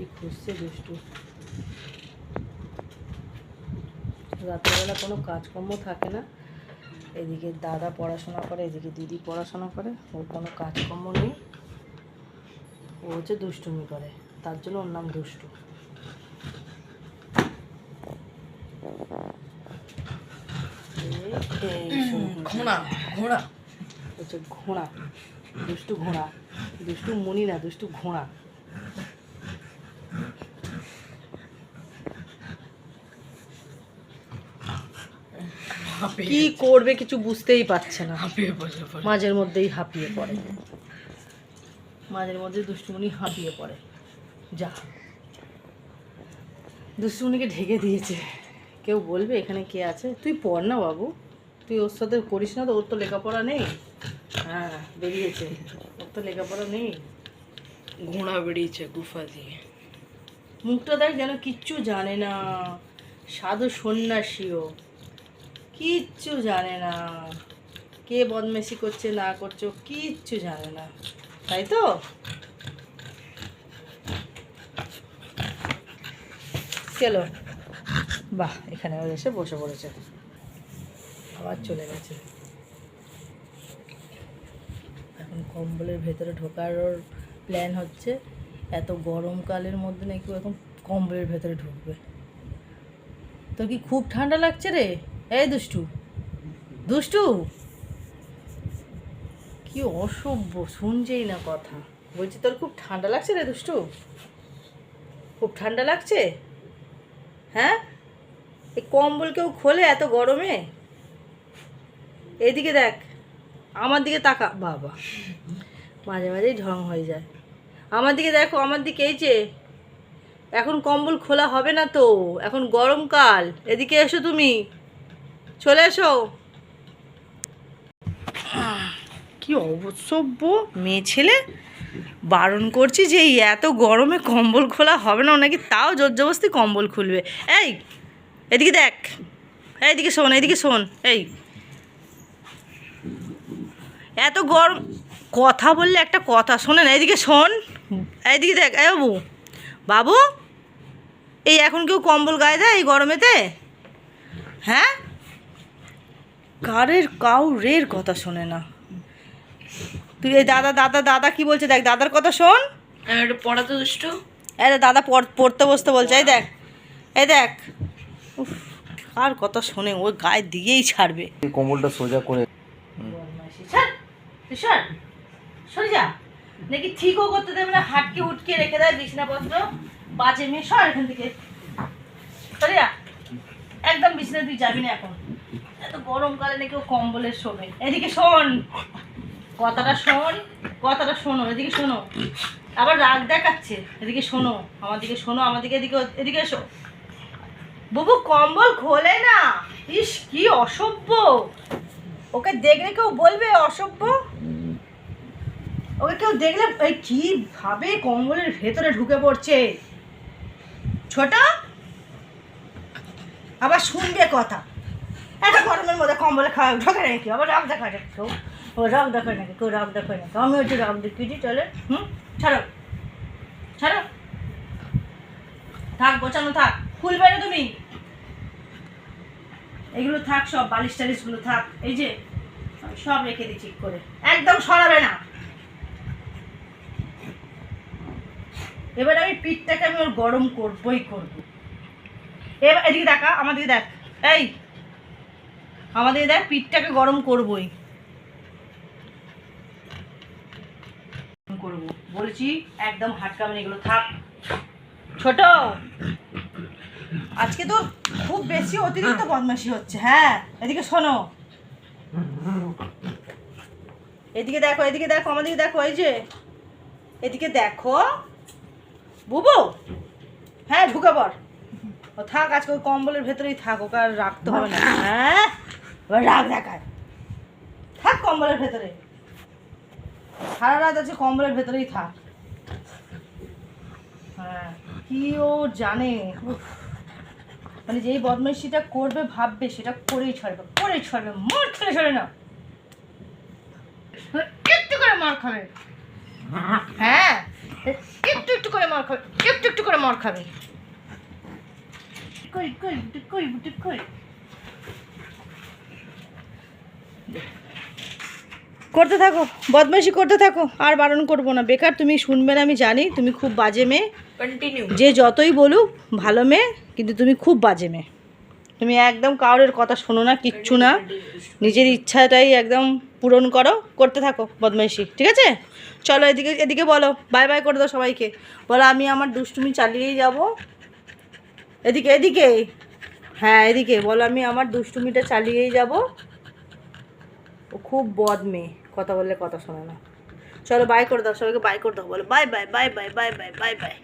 কি খুঁজছে দুষ্টু। রাত্রেবেলা কোনো কাজকর্ম থাকে না, এদিকে দাদা পড়াশোনা করে, এদিকে দিদি পড়াশোনা করে, ওর কোনো কাজকর্ম নেই, ও হচ্ছে দুষ্টুমি করে, তার জন্য ওর নাম দুষ্টু। ঘোড়া ঘোড়া হচ্ছে ঘোড়া, দুষ্টু ঘোড়া, দুষ্টু মুনি না, দুষ্টু ঘোড়া। কি করবে কিছু বুঝতেই পারছে না, মাঝের মধ্যেই হাঁপিয়ে পড়ে, মাঝের মধ্যে দুষ্টুমনি হাঁপিয়ে পড়ে। যা দুষ্টুমনিকে ঢেকে দিয়েছে, কেউ বলবে এখানে কে আছে? তুই পড় না বাবু, তুই ওর সাথে করিস না তো, ওর তো লেখাপড়া নেই। হ্যাঁ বেরিয়েছে, ওর তো লেখাপড়া নেই। ঘোড়া বেরিয়েছে গুফা দিয়ে, মুখটা দেখ যেন কিচ্ছু জানে না, সাধু সন্ন্যাসীও কিচ্ছু জানে না, কে বদমেশি করছে না করছে কিচ্ছু জানে না, তাই তো? চলো বাহ, এখানে এসে বসে পড়েছে, আবার চলে গেছে। এখন কম্বলের ভেতরে ঢোকার ওর প্ল্যান হচ্ছে, এত গরমকালের মধ্যে নাকি ও এখন কম্বলের ভেতরে ঢুকবে। তোর কি খুব ঠান্ডা লাগছে রে? এই দুষ্টু, দুষ্টু কি অসভ্য, শুনছেই না কথা। বলছি তোর খুব ঠান্ডা লাগছে রে দুষ্টু, খুব ঠান্ডা লাগছে? হ্যাঁ, এই কম্বল কেউ খোলে এত গরমে? এদিকে দেখ, আমার দিকে তাকা, বাবা মাঝে মাঝেই ঢং হয়ে যায়। আমার দিকে দেখো, আমার দিকে, এই যে এখন কম্বল খোলা হবে না তো, এখন গরমকাল। এদিকে এসো, তুমি চলে এসো। কি অবসভ্য মেয়ে ছেলে, বারণ করছি যে এই এত গরমে কম্বল খোলা হবে না, নাকি তাও জোর জবরদস্তি কম্বল খুলবে। এই এদিকে দেখ, এইদিকে শোন, এইদিকে শোন, এই এত গরম, কথা বললে একটা কথা শোনে না, এইদিকে শোন, এইদিকে দেখ। এই বাবু, বাবু এই এখন কেউ কম্বল গায়ে দেয় এই গরমেতে? হ্যাঁ, কাউরের কথা শোনে না। তুই এই দাদা দাদা দাদা কি বলছে দেখ, দাদার কথা শোন। একটু পড়াতে দুষ্টু, এই দাদা পড়তে বসতে বলছে, এই দেখ, এই দেখ, উফ, আর কথা শোনে, ওই গায়ে দিয়েই ছাড়বে। কম্বলটা সোজা করে সরে যা, নাকি ঠিকও করতে দেবে না, হাটকে উটকে রেখে দেয় বিছনাপত্র, বাজে মেয়ে, সর এখান থেকে, সরে যা, একদম বিছনা তুই যাবি না এখন, এত গরমকালে নাকি ও কম্বলে শোবে। এদিকে শোন, কথাটা শোন, কথাটা শোনো, এদিকে শোনো, আবার রাগ দেখাচ্ছে, এদিকে শোনো, আমার দিকে শোনো, আমার দিকে, এদিকে, এদিকে এসো। বাবু কম্বল খোলে না, ইস কি অসভ্য, ওকে দেখলে কেউ বলবে অসভ্য? ওকে কেউ দেখলে এই কিভাবে কম্বলের ভেতরে ঢুকে পড়ছে, ছোট আবার শুনবে কথা, এত গরমের মধ্যে কম্বলে খাওয়া ঢোকে নাকি, আবার রাগ দেখা যায় কেউ, ও রাগ দেখায় নাকি, কেউ রাগ দেখায় নাকি, আমি হচ্ছে রাগ দেখিয়েছি, চলে ছাড়ো ছাড়ো, থাক গোছানো থাক, খুলবে না তুমি, এগুলো থাক, সব বালিশ টালিশগুলো থাক, এই যে আমি সব রেখে দিই ঠিক করে, একদম সরাবে না। এবার আমি পিঠটাকে আমি ওর গরম করবই করবো। এবার এদিকে দেখা, আমার দিকে দেখ, এই আমার দিকে দেখ, পিঠটাকে গরম করবই করবো বলছি, একদম হাটকাবেন, এগুলো থাক। ছোট আজকে তো খুব বেশি অতিরিক্ত বদমাশি হচ্ছে। হ্যাঁ এদিকে শোনো, এদিকে দেখো, এদিকে দেখো, আমার দিকে দেখো, এই যে এদিকে দেখো বুবু, হ্যাঁ ঢুকে পড়, ও থাক আজকে ওই কম্বলের ভেতরেই থাক, ওকে আর রাখতে হবে না। হ্যাঁ এবার রাগ দেখায়, থাক কম্বলের ভেতরে, সারা রাত আছে কম্বলের ভেতরেই থাক। হ্যাঁ কি ও জানে, মানে যেই বদমাইশিটা করবে ভাববে সেটা করেই ছাড়বে, করেই ছাড়বে, মার খেলে ছাড়ে না, একটু করে মার খাবে। হ্যাঁ একটু একটু করে মার খাবে, একটু একটু করে মার খাবে। কই কই কই কই করতে থাকো, বদমাইশি করতে থাকো, আর বারণ করবো না। বেকার তুমি শুনবে না, আমি জানি তুমি খুব বাজে মেয়ে। कंटिन्यू। যে যতই বলুক ভালো মেয়ে, কিন্তু তুমি খুব বাজে মেয়ে। তুমি একদম কারোর কথা শোনো না, কিচ্ছু না, নিজের ইচ্ছাটাই একদম পূরণ করো, করতে থাকো বদমাইশি, ঠিক আছে? চলো এদিকে, এদিকে বলো, বাই বাই করে দাও সবাইকে, বলো আমি আমার দুষ্টুমি চালিয়েই যাব। এদিকে এদিকে, হ্যাঁ এদিকে বলো, আমি আমার দুষ্টুমিটা চালিয়েই যাব। ও খুব বদ মেয়ে, কথা বললে কথা শোনে না। চলো বাই করে দাও সবাইকে, বাই করে দাও, বলো bye bye bye bye bye bye bye bye.